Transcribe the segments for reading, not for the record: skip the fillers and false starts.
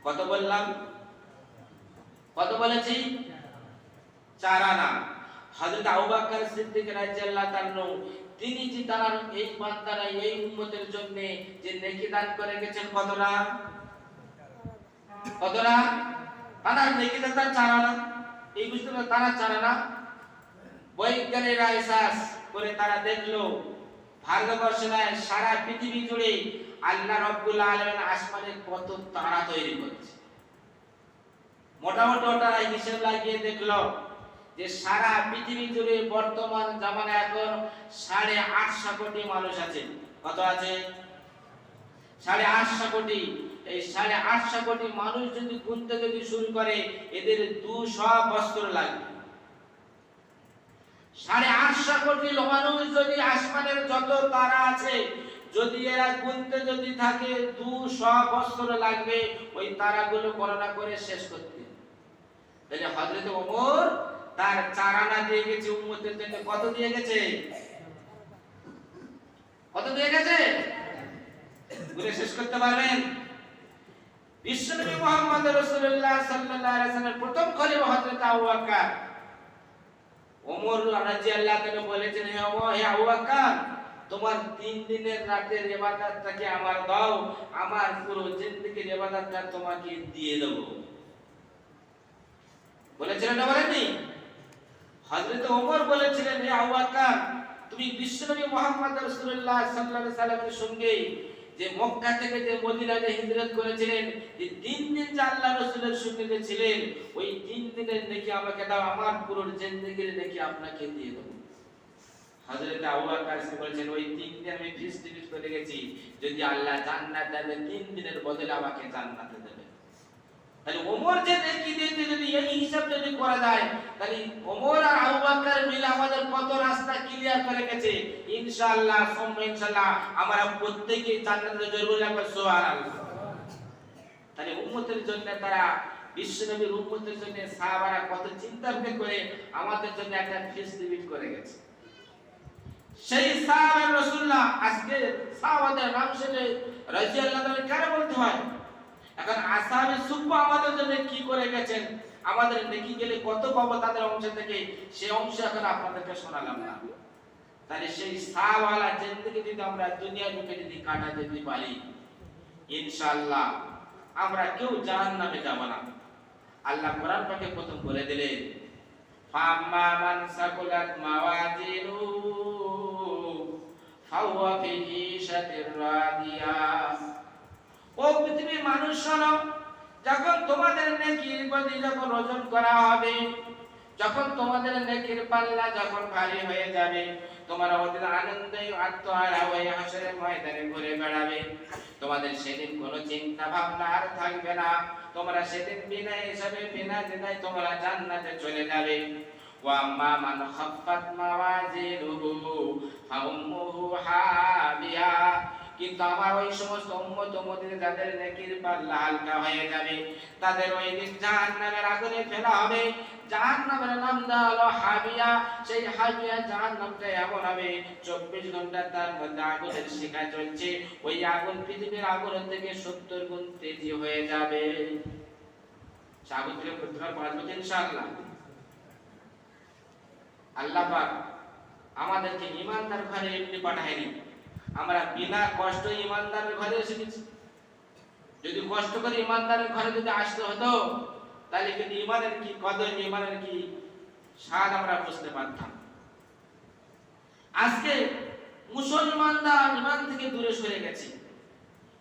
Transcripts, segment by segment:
কত বললাম? কত বলেছি? 4 আনা। হযরত আবু বকর সিদ্দিক রাদিয়াল্লাহু তাআলা তিনি যে তার এই বান্দারা এই উম্মতের জন্য যে নেকি দান করে গেছেন কতটা? কতটা? তারা নেকি দান 4 আনা। এই বুঝতে পারছেন তারা 4 আনা। বৈজ্ঞানিকরা রিসার্চ করে তারা দেখলো ভারতবর্ষে নয় সারা পৃথিবী জুড়ে আল্লাহ রাব্বুল আলামিন আসমানে কত তারা তৈরি করেছে। মোটামুটি ওটারা হিসাব লাগিয়ে দেখলো যে সারা পৃথিবী জুড়ে বর্তমান জামানায় এখন 850 কোটি মানুষ আছে। কত আছে? 850 কোটি। এই 850 কোটি মানুষ যদি গুনতে যদি শুরু করে এদের 200 বছর লাগবে। 850 কোটি মানুষ যদি আসমানের যত তারা আছে যদি এরা গুনতে যদি থাকে 200 বছর লাগবে ওই তারাগুলো গণনা করে শেষ করতে। তাহলে হযরত ওমর তার 4 আনা দিয়ে গেছে উম্মতের জন্য। কত দিয়ে গেছে? কত দিয়ে গেছে? গুনে শেষ করতে পারবেন? বিশ্বনবী মুহাম্মদ রাসূলুল্লাহ সাল্লাল্লাহু আলাইহি ওয়াসাল্লামের প্রথম খলিফা হযরত আবু বকর। ওমর রাদিয়াল্লাহু তাআলা বলেছেন, হে আবু বকর, তোমার 3 দিনের রাতের ইবাদতটাকে আমার দাও, আমার পুরো জিন্দেগীর ইবাদতটা তোমাকে দিয়ে দেব। বলেছিলেন না বলেননি? হযরত ওমর বলেছিলেন, হে আবু বকর, তুমি বিশ্বনবী মুহাম্মদ রাসূলুল্লাহ সাল্লাল্লাহু আলাইহি ওয়াসাল্লামের সঙ্গে যে মক্কা থেকে যে মদিনাতে হিজরত করেছিলেন, যে 3 দিন যে আল্লাহ রাসূলের সঙ্গে যে ছিলেন, ওই 3 দিনের নেকি আমাকে দাও, আমার পুরো জিন্দেগীর নেকি আপনাকে দিয়ে দেব। হযরত আবু বকর বলেছেন, ওই 3 দিন আমি ফিস্ট করে গেছি, যদি আল্লাহ জান্নাত দেন 3 দিনের বদলে আমাকে জান্নাতে দেবে। তাহলে ওমর যে নেকি দিয়েছে যদি এই হিসাব যদি করা যায়, তাহলে ওমর আর আবু বকর মিলে আমাদের কত রাস্তা ক্লিয়ার করে গেছে। ইনশাআল্লাহ ইনশাআল্লাহ আমরা প্রত্যেককে জান্নাতে জরুরি লাগবে। সুবহানাল্লাহ। তাহলে উম্মতের জন্য তারা বিশ্বনবীর উম্মতের জন্য সাহাবারা কত চিন্তা করে আমাদের জন্য একটা ফিস্ট করে গেছে। সেই সাহাবা রাসূলুল্লাহ আজকে সাহাবাদের নাম শুনে রাদিয়াল্লাহু তাআলা কেন বলতে হয়? এখন আসহাবে সুফফা আমাদের জন্য কি করে গেছেন, আমাদের নেকি গেলে কত পাবো তাদের অংশ থেকে, সেই অংশ এখন আপনাদেরকে শোনালাম না। তাহলে সেই সাহাবালা জিন্দেগি যদি আমরা দুনিয়ার বুকে যদি কাটাতে যদি পারি, ইনশাআল্লাহ আমরা কেউ জাহান্নামে যাব না। আল্লাহ কোরআন পাকে প্রথম বলে দিলেন, ফাম্মা মান সাকুলাত মাওয়াজিনু ফাহুয়া ফি ঈশাতির রাদিয়া। ও পৃথিবীর মানুষ শোনো, যখন তোমাদের নেকির বদলে যখন ওজন করা হবে, যখন তোমাদের নেকির পাল্লা যখন ভারী হয়ে যাবে, তোমরা ওদের আনন্দে আত্মহারা হয়ে হাসরের ময়দানে ঘুরে বেড়াবে। তোমাদের সেদিন কোনো চিন্তা ভাবনা আর থাকবে না। তোমরা সেদিন বিনা হিসাবে বিনা দ্বিধায় তোমরা জান্নাতে চলে যাবে। ওয়া আম্মা মান খাফফাত মাওয়াজিনুহু ফাউম্মুহু হাবিয়া। কিন্তু আমার ওই সমস্ত উম্মত উম্মতের যাদের নেকির পাল্লা হালকা হয়ে যাবে, তাদের ওই দিন জাহান্নামের আগুনে ফেলা হবে। জাহান্নামের নাম দেওয়া হলো হাবিয়া। সেই হাবিয়া জাহান্নামটা এমন হবে 24 ঘন্টা তার মধ্যে আগুনের শিখা চলছে। ওই আগুন পৃথিবীর আগুনের থেকে 70 গুণ তেজি হয়ে যাবে। আগুন থেকে প্রতিবার বাঁচবো ইনশাআল্লাহ। আল্লাহ পাক আমাদেরকে ঈমানদার ঘরে এমনি পাঠায়নি, আমরা বিনা কষ্ট ঈমানদারের ঘরে এসেছি। যদি কষ্ট করে ঈমানদারের ঘরে যদি আসতে হতো, তাহলে কিন্তু ঈমানের কি কদর, ঈমানের কি স্বাদ আমরা বুঝতে পারতাম। আজকে মুসলমানরা ঈমান থেকে দূরে সরে গেছে।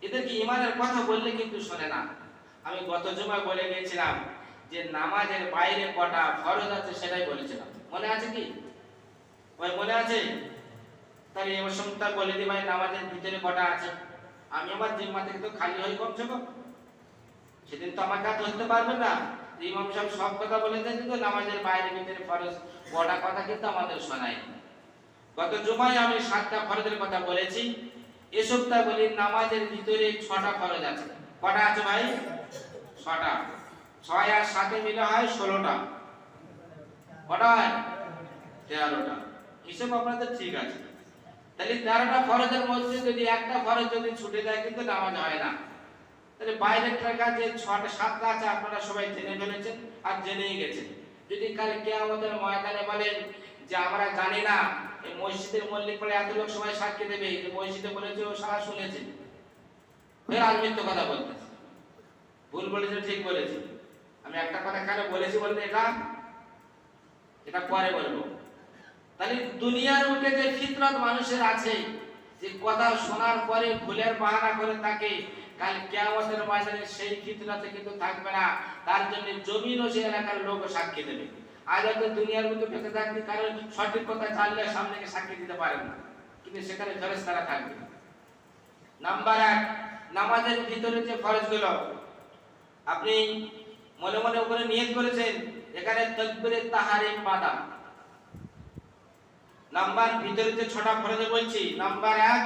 এদেরকে ঈমানের কথা বললে কিন্তু শোনে না। আমি গত জুমায় বলে গিয়েছিলাম যে নামাজের বাইরে কটা ফরজ আছে সেটাই বলেছিলাম, মনে আছে কি? ওই মনে আছে? তাহলে এবার সপ্তাহ বলে দিই ভাই নামাজের ভিতরে কটা আছে। আমি আমার জিম্মা থেকে তো খালি হই কমছে কম। সেদিন তো আমার কাছে ধরতে পারবে না। ইমাম সাহেব সব কথা বলে দেন, কিন্তু নামাজের বাইরে ভিতরে ফরজ কটা কথা কিন্তু আমাদের শোনায়। গত জুমায় আমি 7টা ফরজের কথা বলেছি। এ সপ্তাহ বলি নামাজের ভিতরে 6টা ফরজ আছে। কটা আছে ভাই? 6টা। 6 আর 7 মিলে হয় 16টা। কটা হয়? 13টা। হিসাব আপনাদের ঠিক আছে। তাহলে 13টা ফরজের মধ্যে যদি একটা ফরজ যদি ছুটে যায় কিন্তু নামাজ হয় না। তো তাহলে বাইরের টাকা যে 6টা 7টা আছে আপনারা সবাই জেনে ফেলেছেন আর জেনেই গেছেন। যদি কাল কিয়ামতের ময়দানে বলেন যে আমরা জানি না, এই মসজিদের মল্লিক পড়ে এত লোক সবাই সাক্ষী দেবে যে মসজিদে বলেছে ও সারা শুনেছে, ফের আলমিত্য কথা বলতেছে, ভুল বলেছে ঠিক বলেছে। আমি একটা কথা কেন বলেছি বলতে এটা পরে বলবো। তাহলে দুনিয়ার মুখে যে ফিতরত মানুষের আছে যে কথা শোনার পরে ভুলের বাহানা করে তাকে কাল কিয়ামতের ময়দানে সেই ফিতরতে কিন্তু থাকবে না, তার জন্য জমিন ও সেই এলাকার লোক সাক্ষী দেবে। আজ হয়তো দুনিয়ার মধ্যে বেঁচে থাকতে কারণ সঠিক কথা জানলে সামনে সাক্ষী দিতে পারেন না, কিন্তু সেখানে ফেরেশতারা থাকবে। নাম্বার 1, নামাজের ভিতরে যে ফরজগুলো আপনি মনে মনে উপরে নিয়ত করেছেন, এখানে তাকবীরে তাহরিম বাদা। নাম্বার ভিতরে যে 6টা ফরজ বলছি, নাম্বার 1